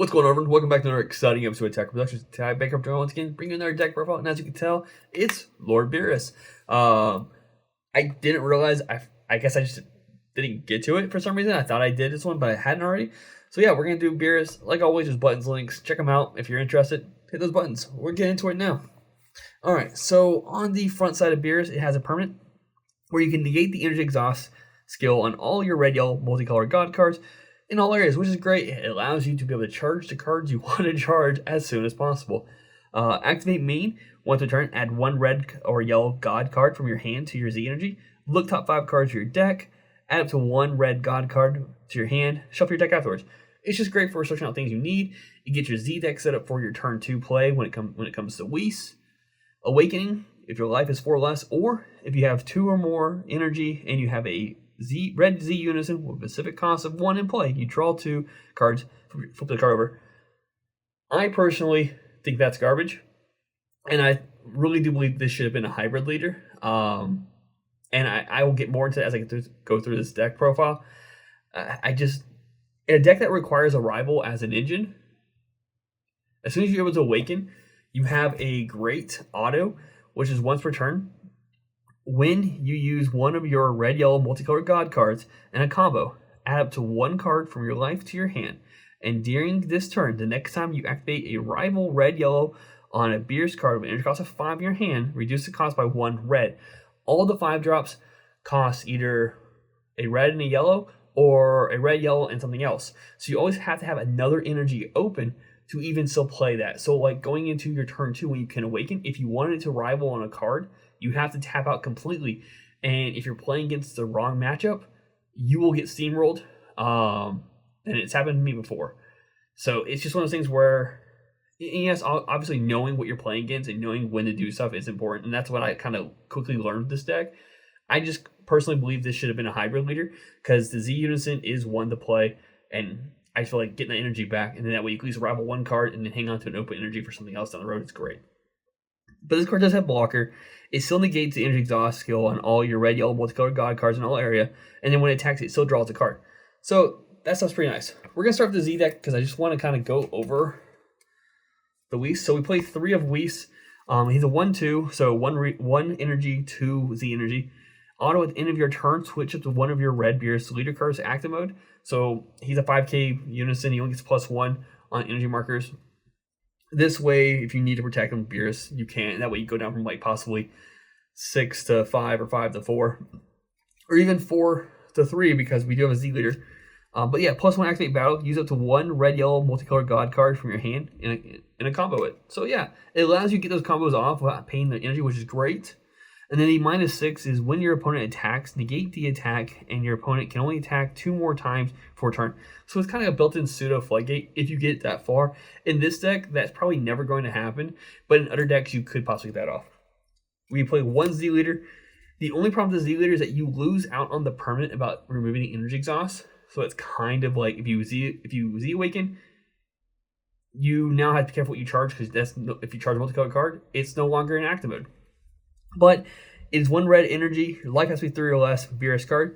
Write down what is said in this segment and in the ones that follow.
What's going on, everyone? Welcome back to another exciting episode of Attack Productions. Ty Baker up once again, bringing another deck profile, and as you can tell, it's Lord Beerus. I didn't realize, I guess I just didn't get to it for some reason. I thought I did this one, but I hadn't already. So yeah, we're going to do Beerus. Like always, there's buttons, links. Check them out if you're interested. Hit those buttons. We're getting into it now. Alright, so on the front side of Beerus, it has a permanent where you can negate the energy exhaust skill on all your red, yellow, multicolored god cards in all areas, which is great. It allows you to be able to charge the cards you want to charge as soon as possible. Activate main. Once per turn, add one red or yellow god card from your hand to your Z energy. Look top 5 cards of your deck. Add up to one red god card to your hand. Shuffle your deck afterwards. It's just great for searching out things you need. You get your Z deck set up for your turn 2 play when it comes to Whis. Awakening, if your life is 4 or less, or if you have 2 or more energy and you have a red Z-Unison with a specific cost of 1 in play, you draw 2 cards, flip the card over. I personally think that's garbage, and I really do believe this should have been a hybrid leader. And I will get more into it as I go through this deck profile. In a deck that requires a rival as an engine, as soon as you're able to awaken, you have a great auto, which is once per turn. When you use one of your red, yellow, multicolored god cards in a combo, add up to 1 card from your life to your hand. And during this turn, the next time you activate a rival red, yellow on a Beerus card with an energy cost of 5 in your hand, reduce the cost by 1 red. All the 5 drops cost either a red and a yellow, or a red, yellow, and something else. So you always have to have another energy open to even still play that. So like going into your turn 2 when you can awaken, if you wanted to rival on a card, you have to tap out completely. And if you're playing against the wrong matchup, you will get steamrolled. And it's happened to me before. So it's just one of those things where, yes, obviously knowing what you're playing against and knowing when to do stuff is important. And that's what I kind of quickly learned with this deck. I just personally believe this should have been a hybrid leader because the Z-Unison is one to play. And I feel like getting that energy back, and then that way you can at least rival 1 card and then hang on to an open energy for something else down the road. It's great. But this card does have blocker. It still negates the energy exhaust skill on all your red, yellow, multicolored god cards in all area, and then when it attacks, it still draws a card. So that stuff's pretty nice. We're gonna start with the Z deck because I just want to kind of go over the Whis. So we play 3 of Whis. He's a 1/2, so one energy, 2 Z energy. Auto at the end of your turn, switch up to one of your red Beerus leader cards to active mode. So he's a 5k unison. He only gets +1 on energy markers. This way, if you need to protect him, Beerus, you can. That way you go down from like possibly 6 to 5 or 5 to 4. Or even 4 to 3 because we do have a Z leader. But yeah, +1 activate battle. Use up to 1 red, yellow, multicolored god card from your hand in a combo it. So yeah, it allows you to get those combos off without paying the energy, which is great. And then the -6 is when your opponent attacks, negate the attack, and your opponent can only attack 2 more times for a turn. So it's kind of a built-in pseudo floodgate if you get that far. In this deck, that's probably never going to happen, but in other decks, you could possibly get that off. We play 1 Z leader. The only problem with the Z leader is that you lose out on the permanent about removing the energy exhaust. So it's kind of like if you Z awaken, you now have to be careful what you charge because if you charge a multicolored card, it's no longer in active mode. But it is 1 red energy. Your life has to be 3 or less. Beerus card.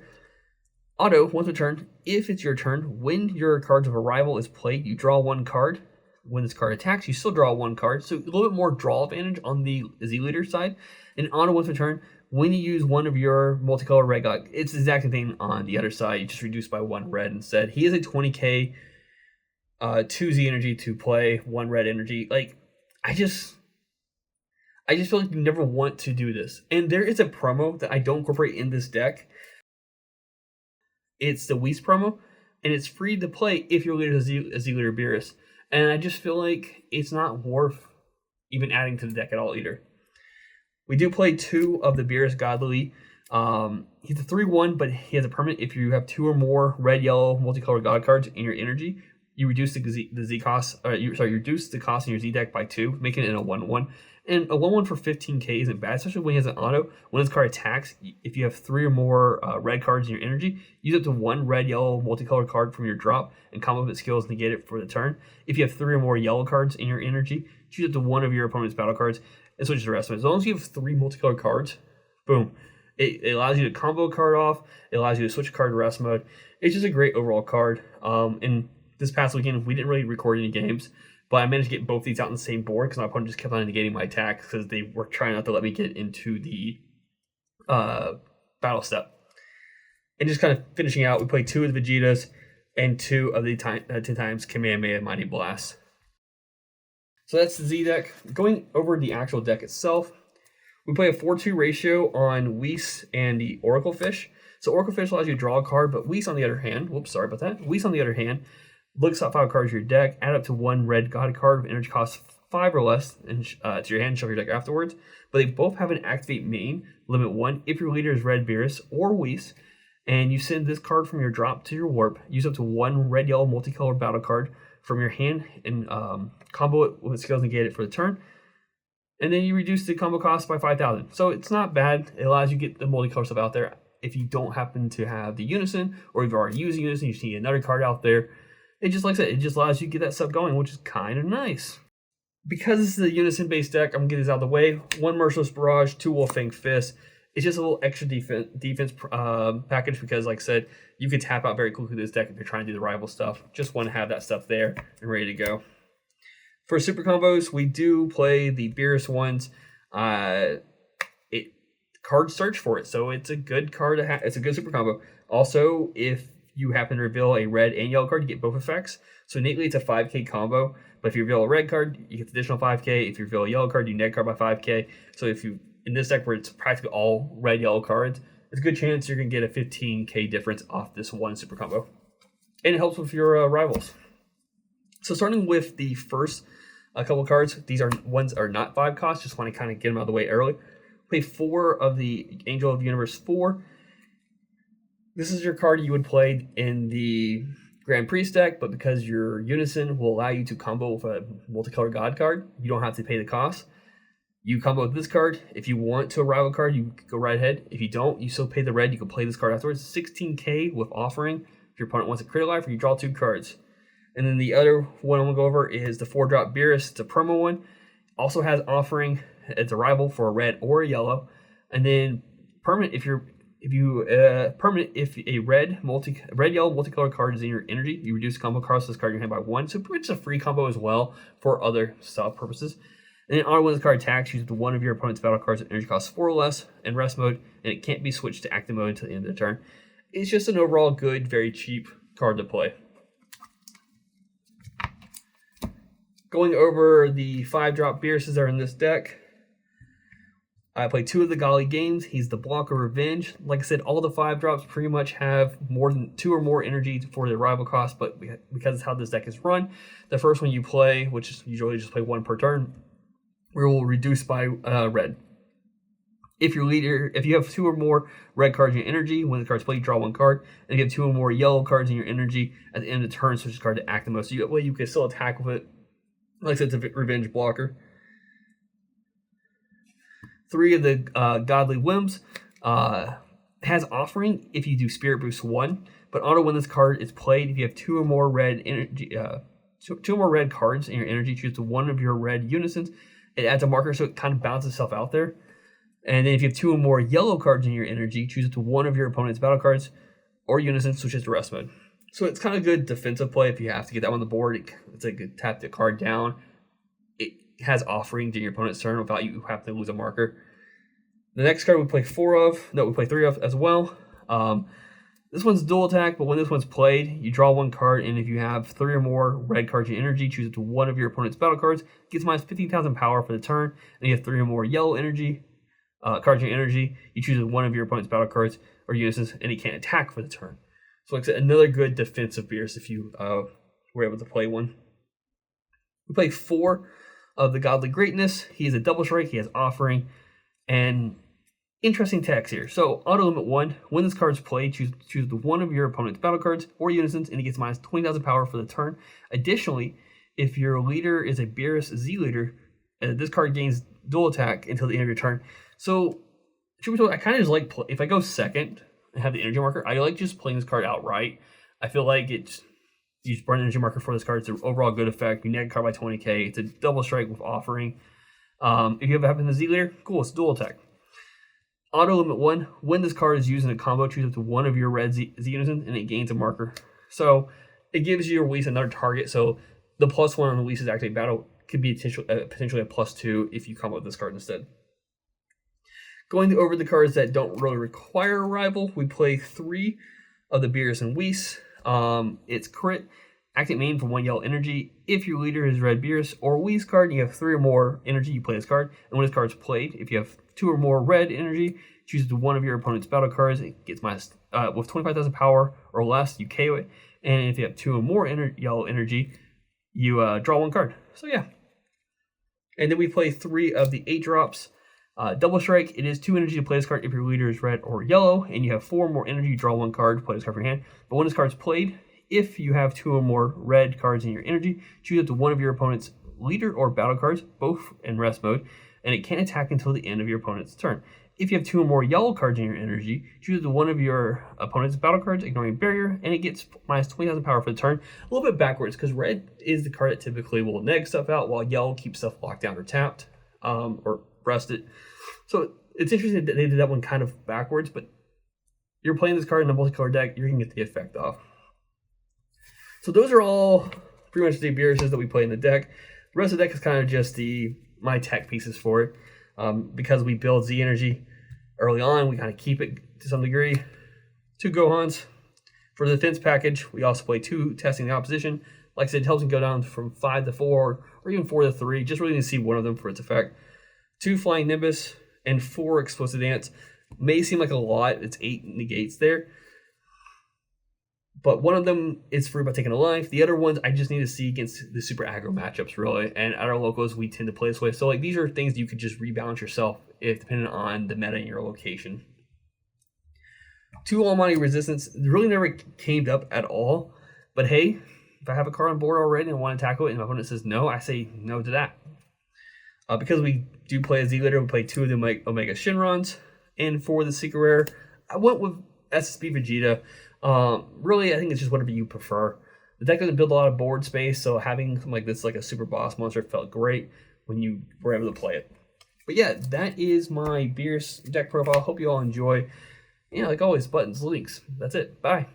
Auto, once per turn. If it's your turn, when your cards of a rival is played, you draw 1 card. When this card attacks, you still draw 1 card. So a little bit more draw advantage on the Z leader side. And auto, once per turn, when you use one of your multicolored red god, it's the exact same thing on the other side. You just reduce by 1 red instead. He is a 20k 2 Z energy to play 1 red energy. Like, I just feel like you never want to do this. And there is a promo that I don't incorporate in this deck. It's the Whis promo, and it's free to play if your leader is a Z leader Beerus. And I just feel like it's not worth even adding to the deck at all either. We do play 2 of the Beerus Godly. He's a 3/1, but he has a permanent. If you have 2 or more red, yellow, multicolored god cards in your energy, you reduce the Z cost. You reduce the cost in your Z deck by 2, making it a 1/1. And a 1/1 for 15k isn't bad, especially when he has an auto. When his card attacks, if you have 3 or more red cards in your energy, use up to 1 red, yellow, multicolored card from your drop and combo with its skills negate it for the turn. If you have 3 or more yellow cards in your energy, choose up to 1 of your opponent's battle cards and switch the rest of it. As long as you have 3 multicolored cards, boom. It allows you to combo a card off. It allows you to switch a card to rest mode. It's just a great overall card. And this past weekend, we didn't really record any games, but I managed to get both these out on the same board because my opponent just kept on negating my attack because they were trying not to let me get into the battle step. And just kind of finishing out, we played 2 of the Vegetas and 2 of the 10 times Kamehameha Mighty Blast. So that's the Z deck. Going over the actual deck itself, we play a 4-2 ratio on Whis and the Oracle Fish. So Oracle Fish allows you to draw a card, but Whis on the other hand, Whis on the other hand, looks up 5 cards to your deck, add up to 1 red god card with energy cost 5 or less and to your hand, shuffle your deck afterwards. But they both have an activate main, limit 1, if your leader is red Beerus or Whis, and you send this card from your drop to your warp, use up to 1 red-yellow multicolored battle card from your hand and combo it with skills negated for the turn. And then you reduce the combo cost by 5,000. So it's not bad. It allows you to get the multicolor stuff out there. If you don't happen to have the Unison, or if you're already using Unison, you just need another card out there. It just, like I said, it just allows you to get that stuff going, which is kind of nice. Because this is a Unison-based deck, I'm going to get this out of the way. 1 Merciless Barrage, 2 Wolf-Fang Fist. It's just a little extra defense package because, like I said, you can tap out very quickly this deck if you're trying to do the rival stuff. Just want to have that stuff there and ready to go. For super combos, we do play the Beerus ones. Card search for it, so it's a good card to have. It's a good super combo. Also, if you happen to reveal a red and yellow card, you get both effects. So innately, it's a 5k combo. But if you reveal a red card, you get the additional 5k. If you reveal a yellow card, you net card by 5k. So if you in this deck where it's practically all red yellow cards, it's a good chance you're gonna get a 15k difference off this one super combo, and it helps with your rivals. So starting with the first couple cards, these are ones are not 5 cost. Just want to kind of get them out of the way early. Play 4 of the Angel of Universe 4. This is your card you would play in the Grand Priest deck, but because your Unison will allow you to combo with a multicolored God card, you don't have to pay the cost. You combo with this card. If you want to a rival card, you go right ahead. If you don't, you still pay the red. You can play this card afterwards. 16k with offering. If your opponent wants a crit life, or you draw 2 cards. And then the other one I'm going to go over is the 4-drop Beerus. It's a promo one. Also has offering. It's a rival for a red or a yellow, and then permanent if a red yellow multicolored card is in your energy, you reduce combo cost of this card in your hand by 1. So it's a free combo as well for other style purposes. And then auto when this card attacks, use one of your opponent's battle cards with energy cost 4 or less in rest mode, and it can't be switched to active mode until the end of the turn. It's just an overall good, very cheap card to play. Going over the 5-drop Beeruses that are in this deck. I play 2 of the Golly games. He's the Block of Revenge. Like I said, all the 5-drops pretty much have more than 2 or more energy for their rival cost, but because it's how this deck is run, the first one you play, which is usually just play 1 per turn, we will reduce by red. If you have 2 or more red cards in your energy, when the card's played, you draw 1 card. And if you have 2 or more yellow cards in your energy, at the end of the turn, switch the card to active mode. So you can still attack with it. Like I said, it's a revenge blocker. 3 of the Godly Whims has offering if you do Spirit Boost 1, but auto when this card is played, if you have 2 or more red energy, 2 or more red cards in your energy, choose one of your red Unisons. It adds a marker, so it kind of balances itself out there. And then if you have 2 or more yellow cards in your energy, choose it to one of your opponent's battle cards or Unisons, switch it to rest mode. So it's kind of good defensive play if you have to get that on the board. It's a good tap the card down. It has offering to your opponent's turn without you having to lose a marker. The next card we play 3 of as well. This one's dual attack, but when this one's played, you draw 1 card, and if you have 3 or more red cards in energy, choose it to one of your opponent's battle cards. It gets minus 15,000 power for the turn, and you have 3 or more yellow energy cards in energy, you choose one of your opponent's battle cards or Unisons, and he can't attack for the turn. So like I said, another good defensive Beerus if you were able to play one. We play 4 of the Godly Greatness. He is a double strike. He has offering and interesting text here. So auto limit 1. When this card's played, choose one of your opponent's battle cards or Unisons, and he gets minus 20,000 power for the turn. Additionally, if your leader is a Beerus Z leader, this card gains dual attack until the end of your turn. So truth be told, I kind of just like if I go second and have the energy marker, I like just playing this card outright. I feel like you just burn the energy marker for this card. It's an overall good effect. You net card by 20k. It's a double strike with offering. If you ever happen to Z leader, cool, it's dual attack. Auto limit 1. When this card is used in a combo, choose up to one of your red Z Unisons, and it gains a marker. So it gives your Whis another target. So the +1 on the Whis is actually battle could be potentially a +2 if you come up with this card instead. Going over the cards that don't really require a rival, we play 3 of the Beerus and Whis. It's crit, activate main for 1 yellow energy. If your leader is red Beerus or Whis card, and you have 3 or more energy, you play this card. And when this card's played, if you have 2 or more red energy, choose one of your opponent's battle cards. It gets minus with 25,000 power or less, you KO it. And if you have 2 or more yellow energy, you draw 1 card. So yeah. And then we play 3 of the 8 drops. Double Strike, it is 2 energy to play this card if your leader is red or yellow, and you have 4 more energy, draw 1 card, play this card from your hand. But when this card's played, if you have 2 or more red cards in your energy, choose up to one of your opponent's leader or battle cards, both in rest mode, and it can't attack until the end of your opponent's turn. If you have 2 or more yellow cards in your energy, choose one of your opponent's battle cards, ignoring barrier, and it gets minus 20,000 power for the turn. A little bit backwards, because red is the card that typically will neg stuff out, while yellow keeps stuff locked down or tapped, or rested. So it's interesting that they did that one kind of backwards, but you're playing this card in a multicolor deck, you're going to get the effect off. So those are all pretty much the Beeruses that we play in the deck. The rest of the deck is kind of just my tech pieces for it. Because we build Z energy early on, we kind of keep it to some degree. 2 Gohans. For the defense package, we also play 2 testing the opposition. Like I said, it helps them go down from 5 to 4, or even 4 to 3. Just really need to see one of them for its effect. 2 Flying Nimbus and 4 Explosive Dance. May seem like a lot. It's 8 negates there. But one of them is free by taking a life. The other ones I just need to see against the super aggro matchups, really. And at our locals, we tend to play this way. So like these are things you could just rebalance yourself if depending on the meta in your location. 2 Almighty Resistance really never came up at all. But hey, if I have a card on board already and I want to tackle it and my opponent says no, I say no to that. Because we do play a Z leader, we play 2 of the Omega Shenrons. And for the secret rare, I went with SSB Vegeta. Really, I think it's just whatever you prefer. The deck doesn't build a lot of board space, so having something like this, like a super boss monster, felt great when you were able to play it. But yeah, that is my Beerus deck profile. Hope you all enjoy. Yeah, like always, buttons, links. That's it. Bye.